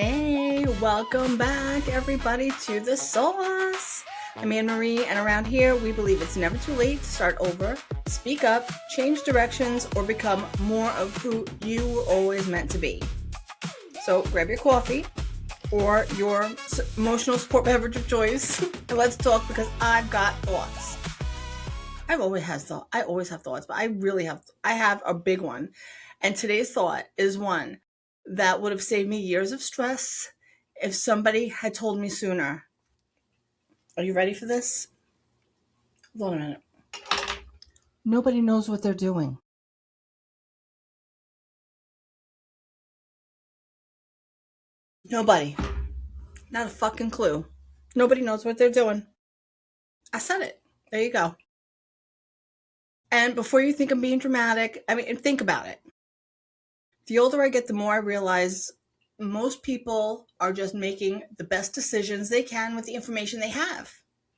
Hey, welcome back, everybody, to the sauce. I'm AnnMarie, and around here, we believe it's never too late to start over, speak up, change directions, or become more of who you were always meant to be. So grab your coffee or your emotional support beverage of choice, and let's talk because I've got thoughts. I always have thoughts, but I have a big one. And today's thought is one that would have saved me years of stress if somebody had told me sooner. Are you ready for this? Hold on a minute. Nobody knows what they're doing. Nobody. Not a fucking clue. Nobody knows what they're doing. I said it. There you go. And before you think I'm being dramatic, think about it. The older I get, the more I realize most people are just making the best decisions they can with the information they have.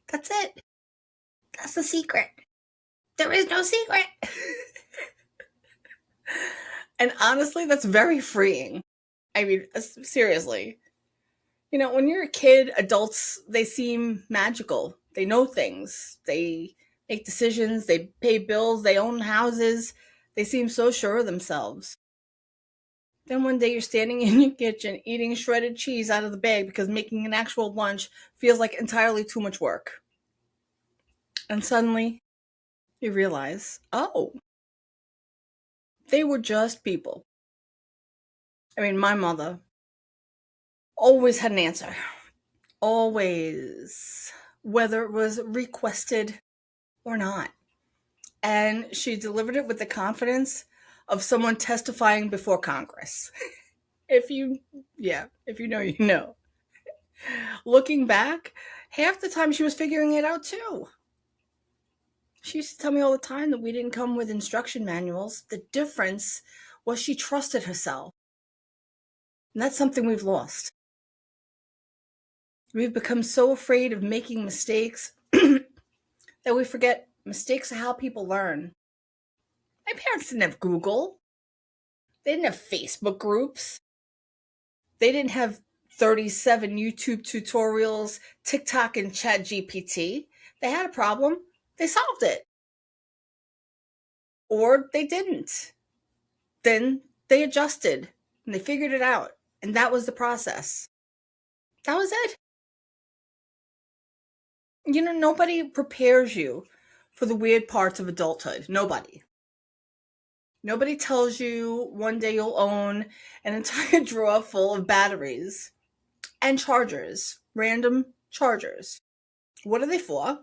That's it. That's the secret. There is no secret. And honestly, that's very freeing. Seriously. When you're a kid, adults, they seem magical. They know things. They make decisions. They pay bills. They own houses. They seem so sure of themselves. Then one day you're standing in your kitchen eating shredded cheese out of the bag because making an actual lunch feels like entirely too much work. And suddenly you realize, oh, they were just people. My mother always had an answer. Always. Whether it was requested or not. And she delivered it with the confidence of someone testifying before Congress. If you know, you know. Looking back, half the time she was figuring it out too. She used to tell me all the time that we didn't come with instruction manuals. The difference was she trusted herself. And that's something we've lost. We've become so afraid of making mistakes that we forget mistakes are how people learn. My parents didn't have Google. They didn't have Facebook groups. They didn't have 37 YouTube tutorials, TikTok, and ChatGPT. They had a problem. They solved it. Or they didn't. Then they adjusted and they figured it out. And that was the process. That was it. Nobody prepares you for the weird parts of adulthood. Nobody. Nobody tells you one day you'll own an entire drawer full of batteries and chargers, random chargers. What are they for?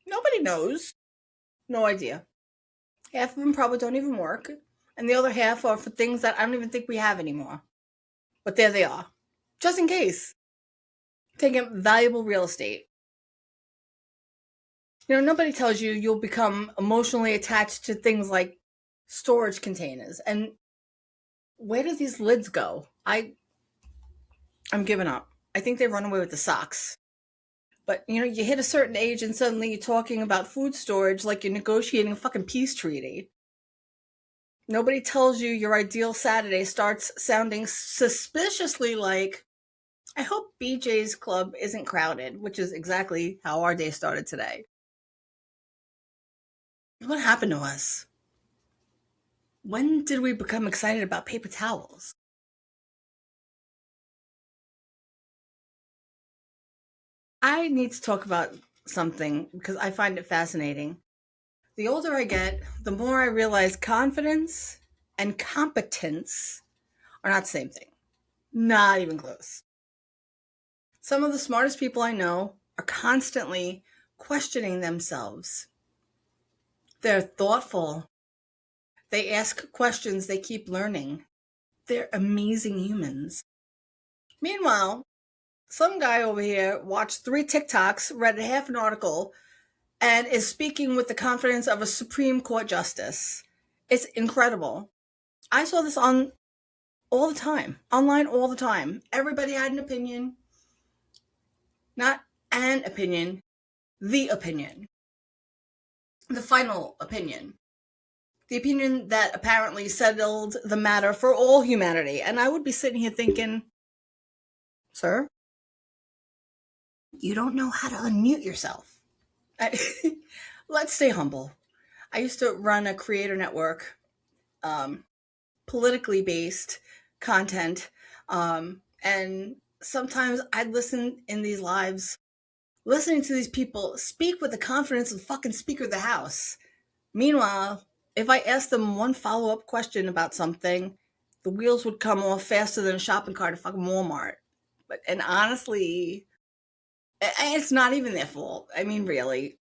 Nobody knows. No idea. Half of them probably don't even work, and the other half are for things that I don't even think we have anymore. But there they are, just in case. Taking up valuable real estate. Nobody tells you you'll become emotionally attached to things like storage containers. And where do these lids go? I'm giving up. I think they run away with the socks. But you hit a certain age and suddenly you're talking about food storage like you're negotiating a fucking peace treaty. Nobody tells you your ideal Saturday starts sounding suspiciously like, I hope BJ's club isn't crowded, which is exactly how our day started today. What happened to us? When did we become excited about paper towels? I need to talk about something because I find it fascinating. The older I get, the more I realize confidence and competence are not the same thing. Not even close. Some of the smartest people I know are constantly questioning themselves. They're thoughtful. They ask questions, they keep learning. They're amazing humans. Meanwhile, some guy over here watched 3 TikToks, read half an article, and is speaking with the confidence of a Supreme Court justice. It's incredible. I saw this on all the time, online all the time. Everybody had an opinion. Not an opinion, the opinion. The final opinion. The opinion that apparently settled the matter for all humanity. And I would be sitting here thinking, Sir, you don't know how to unmute yourself. I, let's stay humble. I used to run a creator network, um, politically based content. And sometimes I'd listen in these lives, listening to these people speak with the confidence of the fucking Speaker of the House. Meanwhile, if I asked them one follow up question about something, the wheels would come off faster than a shopping cart at fucking Walmart. And honestly, it's not even their fault. I mean, really.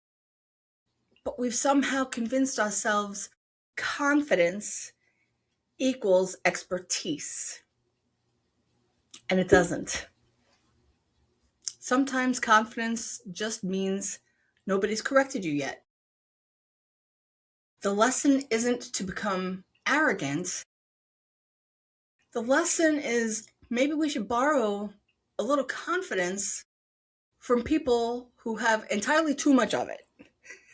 But we've somehow convinced ourselves confidence equals expertise. And it doesn't. Sometimes confidence just means nobody's corrected you yet. The lesson isn't to become arrogant. The lesson is maybe we should borrow a little confidence from people who have entirely too much of it.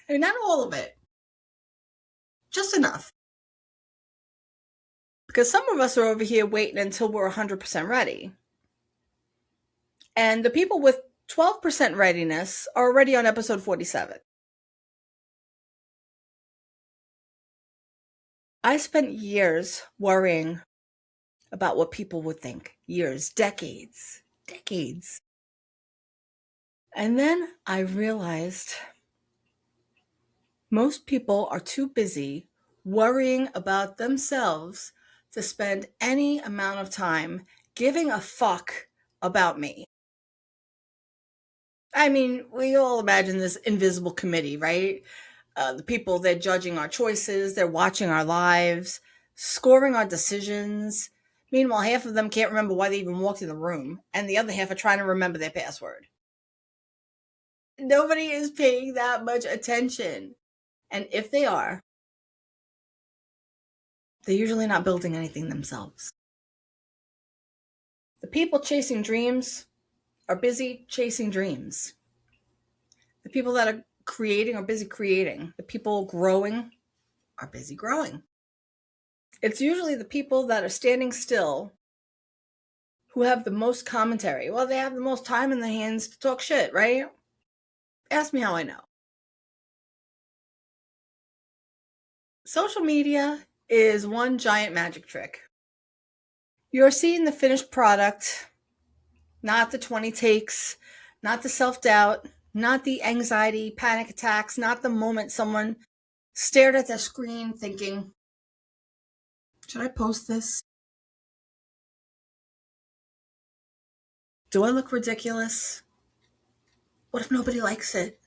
I mean, not all of it, just enough. Because some of us are over here waiting until we're 100% ready. And the people with 12% readiness are already on episode 47. I spent years worrying about what people would think. Years, decades, decades. And then I realized most people are too busy worrying about themselves to spend any amount of time giving a fuck about me. I mean, we all imagine this invisible committee, right? The people, they're judging our choices, they're watching our lives, scoring our decisions. Meanwhile, half of them can't remember why they even walked in the room, and the other half are trying to remember their password. Nobody is paying that much attention. And if they are, they're usually not building anything themselves. The people chasing dreams are busy chasing dreams. The people that are creating are busy creating. The people growing are busy growing. It's usually the people that are standing still who have the most commentary. Well, they have the most time in their hands to talk shit, right? Ask me how I know. Social media is one giant magic trick. You're seeing the finished product, not the 20 takes, not the self doubt, not the anxiety, panic attacks, not the moment someone stared at their screen thinking, should I post this? Do I look ridiculous? What if nobody likes it?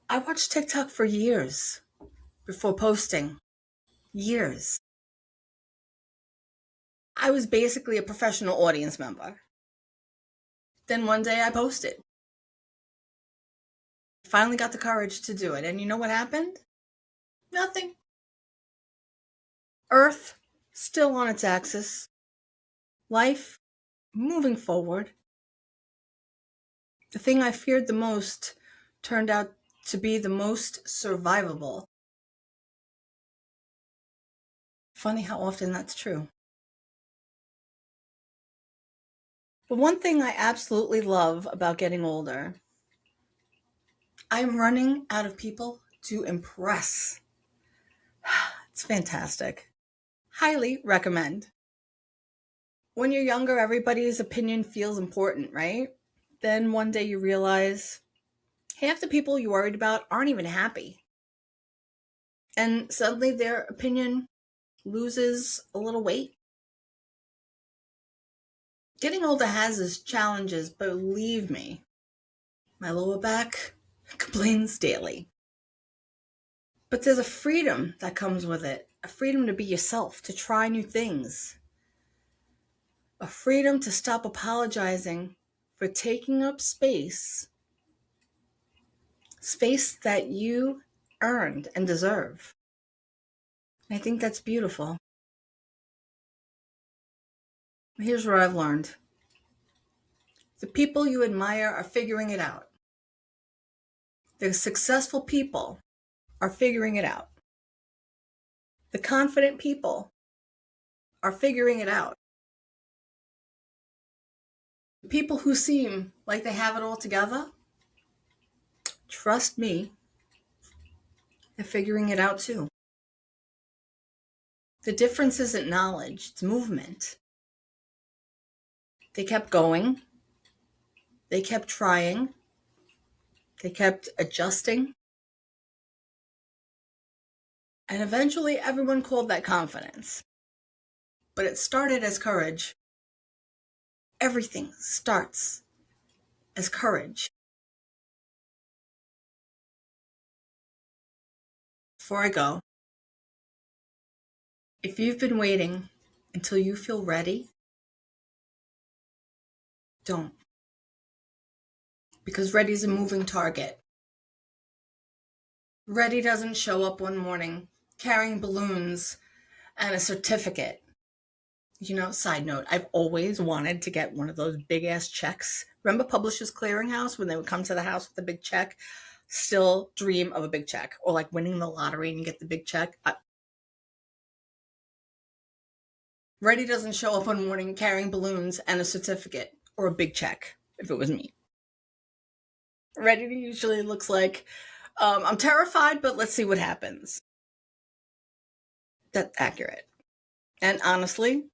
I watched TikTok for years before posting. Years. I was basically a professional audience member. Then one day I posted. Finally got the courage to do it. And you know what happened? Nothing. Earth still on its axis. Life moving forward. The thing I feared the most turned out to be the most survivable. Funny how often that's true. But one thing I absolutely love about getting older, I'm running out of people to impress. It's fantastic. Highly recommend. When you're younger, everybody's opinion feels important, right? Then one day you realize half the people you worried about aren't even happy. And suddenly their opinion loses a little weight. Getting older has its challenges, but believe me, my lower back complains daily. But there's a freedom that comes with it, a freedom to be yourself, to try new things, a freedom to stop apologizing for taking up space that you earned and deserve. I think that's beautiful. Here's what I've learned. The people you admire are figuring it out. The successful people are figuring it out. The confident people are figuring it out. People who seem like they have it all together, trust me, they're figuring it out too. The difference isn't knowledge, it's movement. They kept going, they kept trying, they kept adjusting, and eventually everyone called that confidence. But it started as courage. Everything starts as courage. Before I go, if you've been waiting until you feel ready, don't. Because ready is a moving target. Ready doesn't show up one morning carrying balloons and a certificate. Side note, I've always wanted to get one of those big ass checks. Remember Publishers Clearinghouse when they would come to the house with a big check? Still dream of a big check, or like winning the lottery and you get the big check. Ready doesn't show up one morning carrying balloons and a certificate or a big check, if it was me. Ready usually looks like, I'm terrified, but let's see what happens. That's accurate. And honestly,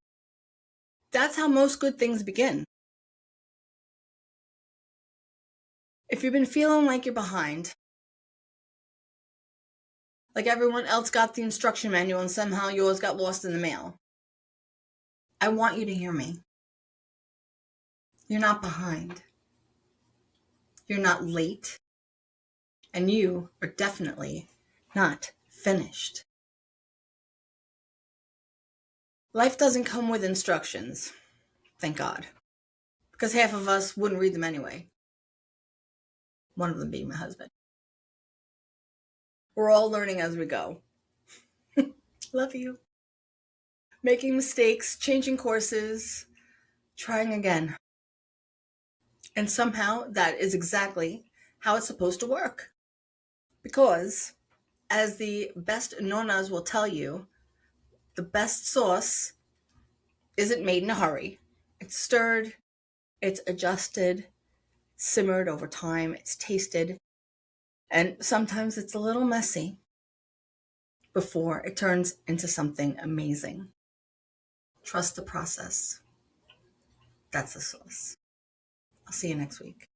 that's how most good things begin. If you've been feeling like you're behind, like everyone else got the instruction manual and somehow yours got lost in the mail, I want you to hear me. You're not behind. You're not late. And you are definitely not finished. Life doesn't come with instructions, thank God, because half of us wouldn't read them anyway. One of them being my husband. We're all learning as we go. Love you. Making mistakes, changing courses, trying again. And somehow that is exactly how it's supposed to work. Because, as the best nonas will tell you, the best sauce isn't made in a hurry. It's stirred, it's adjusted, simmered over time, it's tasted, and sometimes it's a little messy before it turns into something amazing. Trust the process. That's the sauce. I'll see you next week.